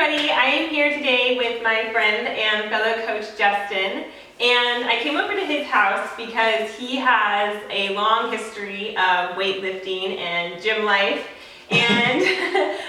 everybody, I am here today with my friend and fellow coach Justin, and I came over to his house because he has a long history of weightlifting and gym life, and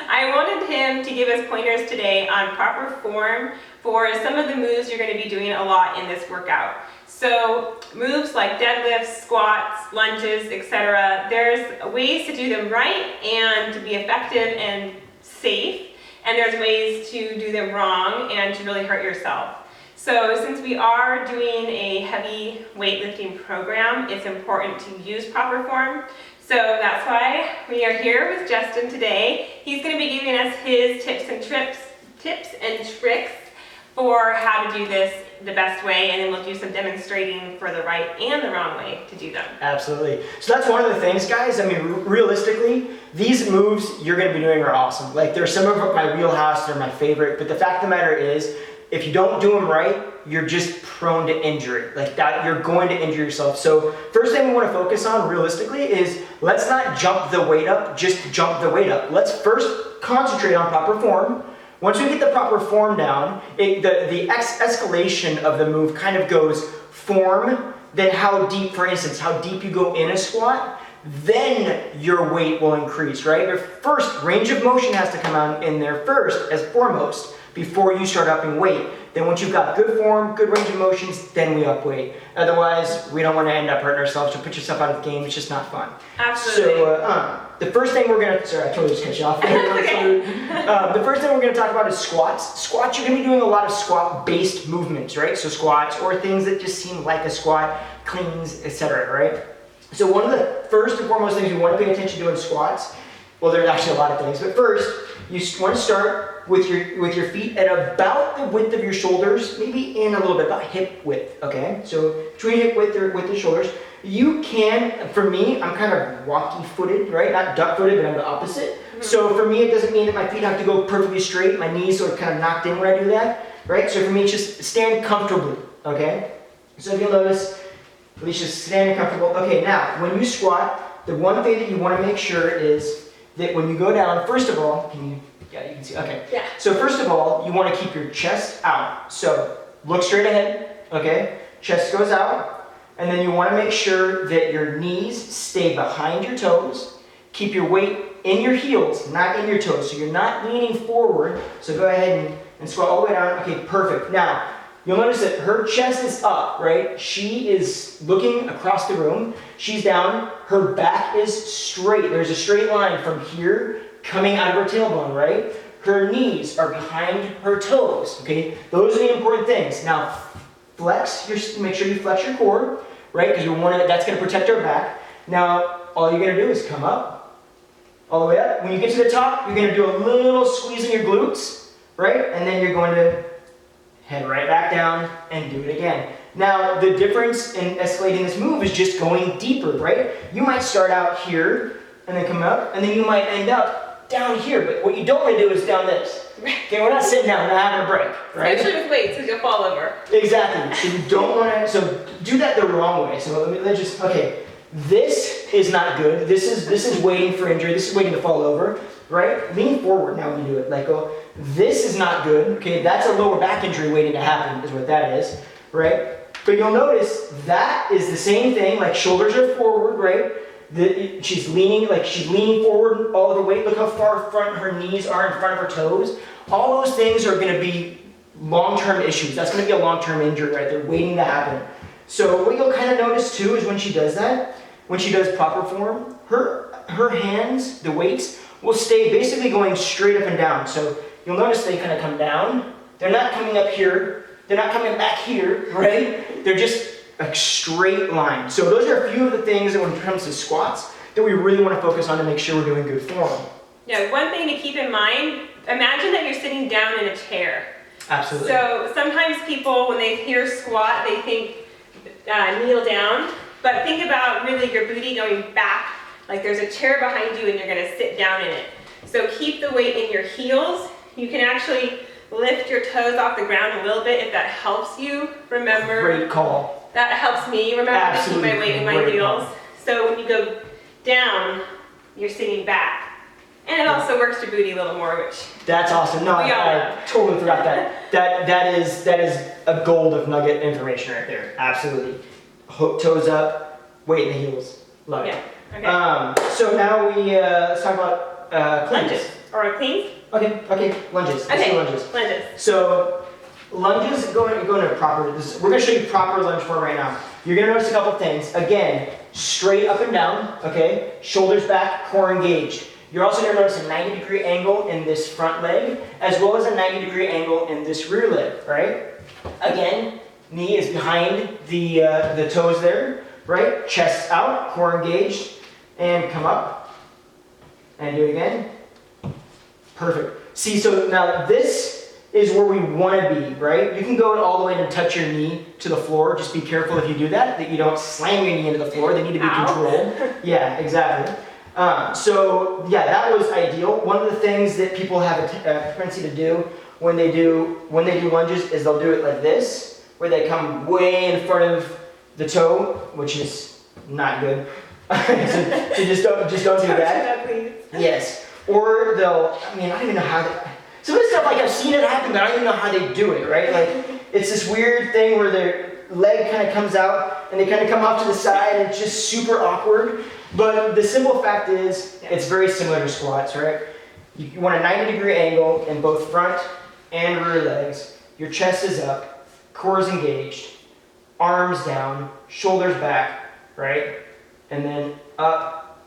I wanted him to give us pointers today on proper form for some of the moves you're going to be doing a lot in this workout. So moves like deadlifts, squats, lunges, etc. There's ways to do them right and to be effective and safe, and there's ways to do them wrong and to really hurt yourself. So since we are doing a heavy weightlifting program, it's important to use proper form. So that's why we are here with Justin today. He's going to be giving us his tips and tricks for how to do this the best way, and then we'll do some demonstrating for the right and the wrong way to do them. Absolutely. So that's one of the things, guys. I mean, realistically, these moves you're going to be doing are awesome. Like, they're some of my wheelhouse, they're my favorite, but the fact of the matter is, if you don't do them right, you're just prone to injury. Like that, you're going to injure yourself. So first thing we want to focus on realistically is, let's not jump the weight up, just jump the weight up. Let's first concentrate on proper form. Once we get the proper form down, the escalation of the move kind of goes form, then how deep, for instance, how deep you go in a squat, then your weight will increase, right? Your first range of motion has to come out in there first as foremost before you start upping weight. Then once you've got good form, good range of motions, then we up weight. Otherwise, we don't want to end up hurting ourselves or put yourself out of the game. It's just not fun. Absolutely. So the first thing we're going to, sorry, I totally just cut you off. Okay. The first thing we're going to talk about is squats. Squats, you're going to be doing a lot of squat-based movements, right? So squats, or things that just seem like a squat, cleans, etc., right? So one of the first and foremost things you want to pay attention to in squats, well, there's actually a lot of things, but first, you want to start with your feet at about the width of your shoulders, maybe in a little bit, about hip width, okay? So between hip width or with the shoulders, you can, for me, I'm kind of walkie-footed, right? Not duck-footed, but I'm the opposite. Mm-hmm. So for me, it doesn't mean that my feet have to go perfectly straight. My knees are kind of knocked in when I do that, right? So for me, it's just stand comfortably, okay? So if you'll notice, at least just stand comfortable. Okay, now, when you squat, the one thing that you want to make sure is that when you go down, first of all, yeah, you can see, okay. Yeah. So first of all, you want to keep your chest out. So look straight ahead, okay? Chest goes out, and then you want to make sure that your knees stay behind your toes. Keep your weight in your heels, not in your toes. So you're not leaning forward. So go ahead and squat all the way down. Okay, perfect. Now, you'll notice that her chest is up, right? She is looking across the room. She's down. Her back is straight. There's a straight line from here coming out of her tailbone, right? Her knees are behind her toes, okay? Those are the important things. Now, make sure you flex your core, right? Because that's gonna protect our back. Now, all you're gonna do is come up, all the way up. When you get to the top, you're gonna do a little squeeze in your glutes, right? And then you're going to head right back down and do it again. Now, the difference in escalating this move is just going deeper, right? You might start out here and then come up, and then you might end up down here, but what you don't want to do is down this. Okay, we're not sitting down, we're not having a break, right? Especially with weights, because you'll fall over. Exactly. So you don't want to, so do that the wrong way. So let's just, okay, this is not good. This is waiting for injury. This is waiting to fall over, right? Lean forward now when you do it. Like, go. This is not good. Okay, that's a lower back injury waiting to happen, is what that is, right? But you'll notice that is the same thing. Like, shoulders are forward, right? She's leaning forward, all of the weight. Look how far front her knees are in front of her toes. All those things are going to be long-term issues. That's going to be a long-term injury, right? They're waiting to happen. So what you'll kind of notice too is when she does that, when she does proper form, her hands, the weights, will stay basically going straight up and down. So you'll notice they kind of come down. They're not coming up here. They're not coming back here, right? They're just a straight line. So those are a few of the things that when it comes to squats that we really want to focus on to make sure we're doing good form. Yeah, one thing to keep in mind, imagine that you're sitting down in a chair. Absolutely. So sometimes people, when they hear squat, they think kneel down, but think about really your booty going back, like there's a chair behind you and you're going to sit down in it. So keep the weight in your heels. You can actually lift your toes off the ground a little bit if that helps you. Remember, great call. That helps me remember Absolutely. to keep my weight in my heels. So when you go down, you're sitting back. And it also works your booty a little more, which That's awesome. No, We all I know. totally forgot that. That is a gold of nugget information right there. Absolutely. Hook toes up, weight in the heels. Love it. yeah. Okay. So now let's talk about cleans. Lunges or cleans. Okay, lunges. Let's Okay. do lunges. Lunges. So lunges, going to proper. We're going to show you proper lunge form right now. You're going to notice a couple things. Again, straight up and down. Okay, shoulders back, core engaged. You're also going to notice a 90-degree angle in this front leg, as well as a 90-degree angle in this rear leg. Right? Again, knee is behind the toes there. Right? Chest out, core engaged, and come up. And do it again. Perfect. See, so now this is where we want to be, right? You can go all the way and touch your knee to the floor. Just be careful if you do that you don't slam your knee into the floor. They need to be Ow. controlled. Yeah, exactly. So yeah, that was ideal. One of the things that people have a propensity to do when they do lunges is they'll do it like this, where they come way in front of the toe, which is not good. So just don't do that. Please. Yes. Or they'll, I don't even know how some of the stuff, like I've seen it happen, but I don't even know how they do it, right? Like, it's this weird thing where their leg kind of comes out and they kind of come off to the side and it's just super awkward. But the simple fact is, it's very similar to squats, right? You want a 90-degree angle in both front and rear legs. Your chest is up, core is engaged, arms down, shoulders back, right? And then up,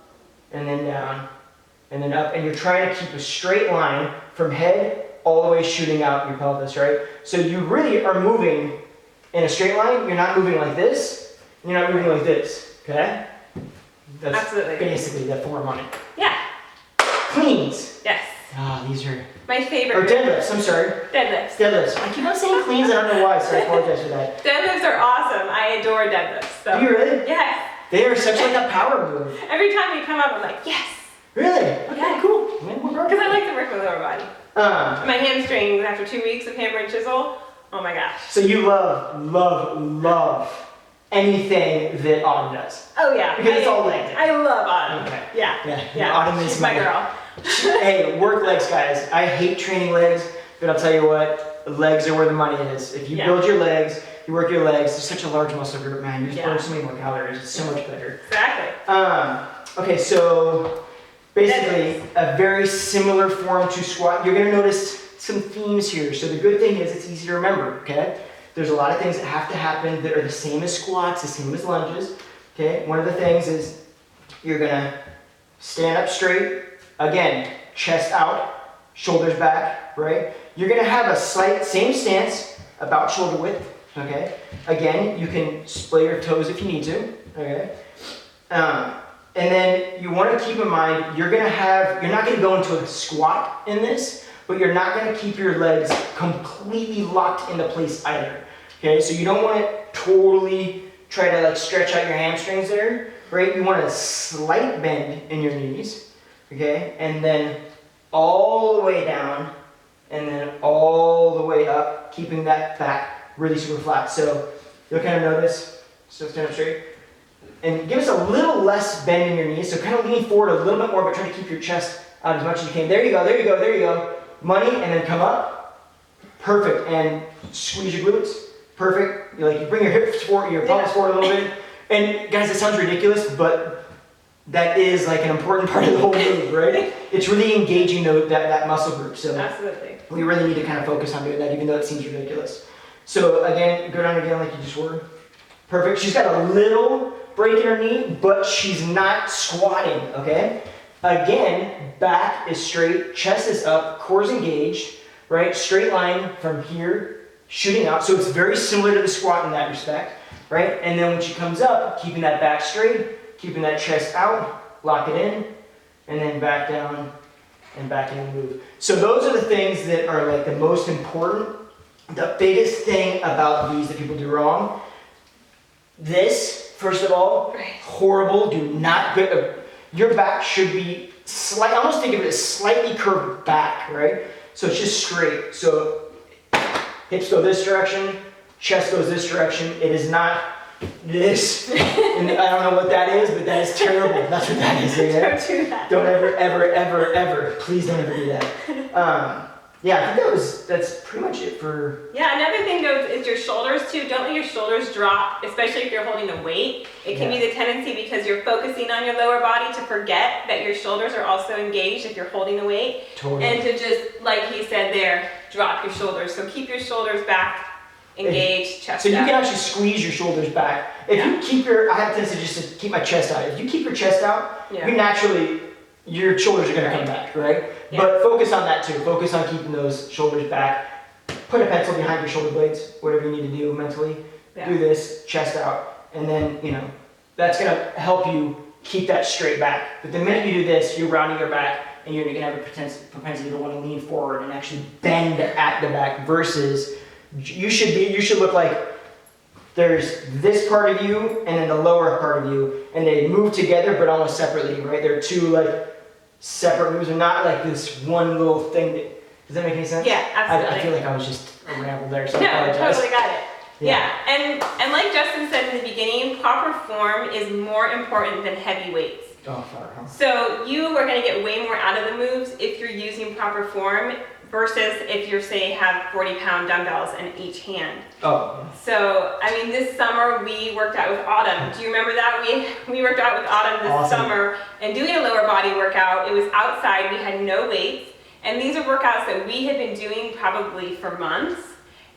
and then down, and then up, and you're trying to keep a straight line from head all the way shooting out your pelvis, right? So you really are moving in a straight line. You're not moving like this, and you're not moving like this, okay? That's Absolutely. basically the form on it. Yeah. Cleans. Yes. These are, My or favorite. deadlifts, I'm sorry. Deadlifts. Deadlifts. I keep on saying cleans, I don't know why, so I apologize for that. Deadlifts are awesome. I adore deadlifts. So. Do you really? Yes. They are such like a power move. Every time you come up, I'm like, yes. Really? Okay, Yeah. cool. Man, we're Because I like to work my lower body. Um, My hamstrings after 2 weeks of hammer and chisel. Oh my gosh. so you love anything that Autumn does. Oh yeah. Because it's all leg day. I love Autumn. Okay. Yeah. Yeah, Autumn is She's my girl. Hey, work legs, guys. I hate training legs, but I'll tell you what, legs are where the money is. If you Yeah. build your legs, you work your legs, there's such a large muscle group, man. You just Yeah. burn so many more calories. It's so much better. Exactly. Okay, so basically a very similar form to squat. You're gonna notice some themes here. So the good thing is it's easy to remember, okay? There's a lot of things that have to happen that are the same as squats, the same as lunges, okay? One of the things is you're gonna stand up straight, again, chest out, shoulders back, right? You're gonna have a slight, same stance, about shoulder width, okay? Again, you can split your toes if you need to, okay? And then you want to keep in mind, you're not going to go into a squat in this, but you're not going to keep your legs completely locked into place either. Okay, so you don't want to totally try to like stretch out your hamstrings there, right? You want a slight bend in your knees, okay? And then all the way down, and then all the way up, keeping that back really super flat. So you'll kind of notice, so stand up straight. And give us a little less bend in your knees, so kind of lean forward a little bit more, but try to keep your chest out as much as you can. There you go. Money, and then come up. Perfect, and squeeze your glutes. Perfect. You bring your hips forward, your pelvis forward a little bit. And guys, it sounds ridiculous, but that is like an important part of the whole move, right? It's really engaging that muscle group. So Absolutely. we really need to kind of focus on doing that, even though it seems ridiculous. So again, go down again like you just were. Perfect. She's got a little break in her knee, but she's not squatting, okay? Again, back is straight, chest is up, core's engaged, right? Straight line from here, shooting out. So it's very similar to the squat in that respect, right? And then when she comes up, keeping that back straight, keeping that chest out, lock it in, and then back down and back in and move. So those are the things that are like the most important. The biggest thing about these that people do wrong, this, first of all, horrible. Do not your back should be slight. I almost think of it as slightly curved back, right? So it's just straight. So hips go this direction, chest goes this direction. It is not this. And I don't know what that is, but that is terrible. That's what that is. Okay? Don't do that. Don't ever, please don't ever do that. Yeah, I think that's pretty much it for. Yeah, another thing though is your shoulders too. Don't let your shoulders drop, especially if you're holding a weight. It can be the tendency because you're focusing on your lower body to forget that your shoulders are also engaged if you're holding the weight. Totally. And to just, like he said there, drop your shoulders. So keep your shoulders back, engaged, chest So you out. can actually squeeze your shoulders back. If you keep I have a tendency just to keep my chest out. If you keep your chest out, you naturally, your shoulders are going to come back, right? Yeah. But focus on that too. Focus on keeping those shoulders back. Put a pencil behind your shoulder blades, whatever you need to do mentally. Yeah. Do this, chest out, and then, that's going to help you keep that straight back. But the minute you do this, you're rounding your back, and you're going to have a propensity to want to lean forward and actually bend at the back versus you should look like there's this part of you and then the lower part of you, and they move together but almost separately, right? They're two like separate moves, and not like this one little thing. Does that make any sense? Yeah, absolutely. I feel like I was just a ramble there, so I No, apologize. totally got it. Yeah. And like Justin said in the beginning, proper form is more important than heavy weights. Oh, far, huh? So you are going to get way more out of the moves if you're using proper form versus if you're, say, have 40-pound dumbbells in each hand. Oh. So, I mean, this summer we worked out with Autumn. Do you remember that? We worked out with Autumn this summer and doing a lower body workout. It was outside. We had no weights. And these are workouts that we had been doing probably for months.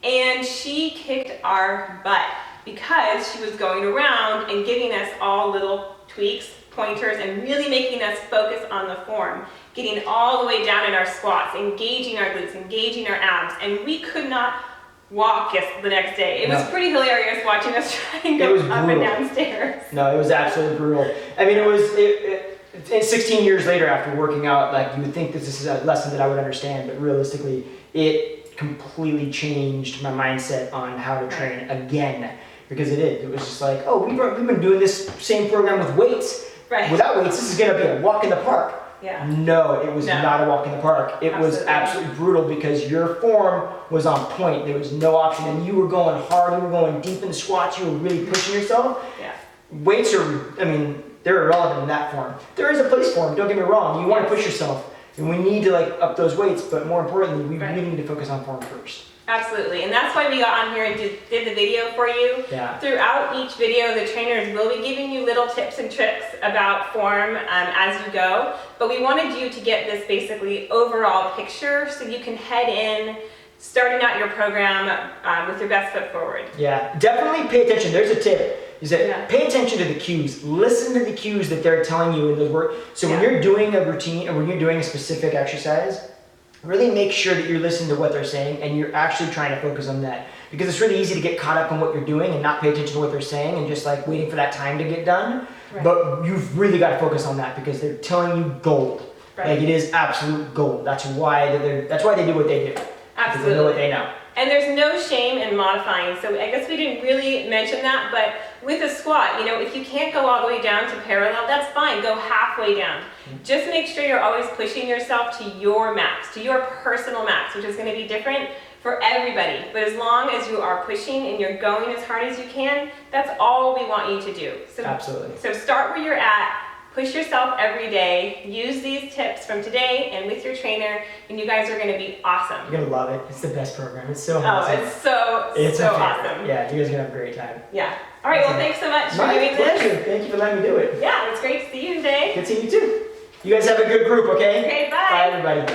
And she kicked our butt because she was going around and giving us all little tweaks, pointers, and really making us focus on the form, getting all the way down in our squats, engaging our glutes, engaging our abs, and we could not walk the next day. It was pretty hilarious watching us try and go up and down stairs. No, it was absolutely brutal. I mean, it's 16 years later after working out, like you would think this is a lesson that I would understand, but realistically, it completely changed my mindset on how to train again, because it did. It was just like, oh, we've been doing this same program with weights. Right. Without weights, this is gonna be a walk in the park. Yeah. No, it was not a walk in the park. It was Absolutely. absolutely brutal because your form was on point. There was no option, and you were going hard. You were going deep in the squats. You were really pushing yourself. Yeah. Weights are, I mean, they're irrelevant in that form. There is a place for them. Don't get me wrong. You want to push yourself, and we need to like up those weights. But more importantly, we really need to focus on form first. Absolutely, and that's why we got on here and did the video for you. Yeah. Throughout each video, the trainers will be giving you little tips and tricks about form as you go, but we wanted you to get this basically overall picture so you can head in, starting out your program with your best foot forward. Yeah, definitely pay attention. There's a tip. Is that pay attention to the cues. Listen to the cues that they're telling you in those work. So when you're doing a routine or when you're doing a specific exercise, really make sure that you're listening to what they're saying and you're actually trying to focus on that. Because it's really easy to get caught up in what you're doing and not pay attention to what they're saying and just like waiting for that time to get done. Right. But you've really got to focus on that because they're telling you gold. Right. Like it is absolute gold. That's why they do what they do. Absolutely. They know what they know. And there's no shame in modifying. So I guess we didn't really mention that, but with a squat, if you can't go all the way down to parallel, that's fine. Go halfway down. Just make sure you're always pushing yourself to your max, to your personal max, which is going to be different for everybody. But as long as you are pushing and you're going as hard as you can, that's all we want you to do. So, absolutely. So start where you're at. Push yourself every day. Use these tips from today and with your trainer, and you guys are going to be awesome. You're going to love it. It's the best program. It's so awesome. It's so awesome. Yeah, you guys are going to have a great time. Yeah. All right, well, thanks so much for doing this. Thank you for letting me do it. Yeah, it was great to see you today. Good seeing you too. You guys have a good group, okay? Okay, bye. Bye, everybody.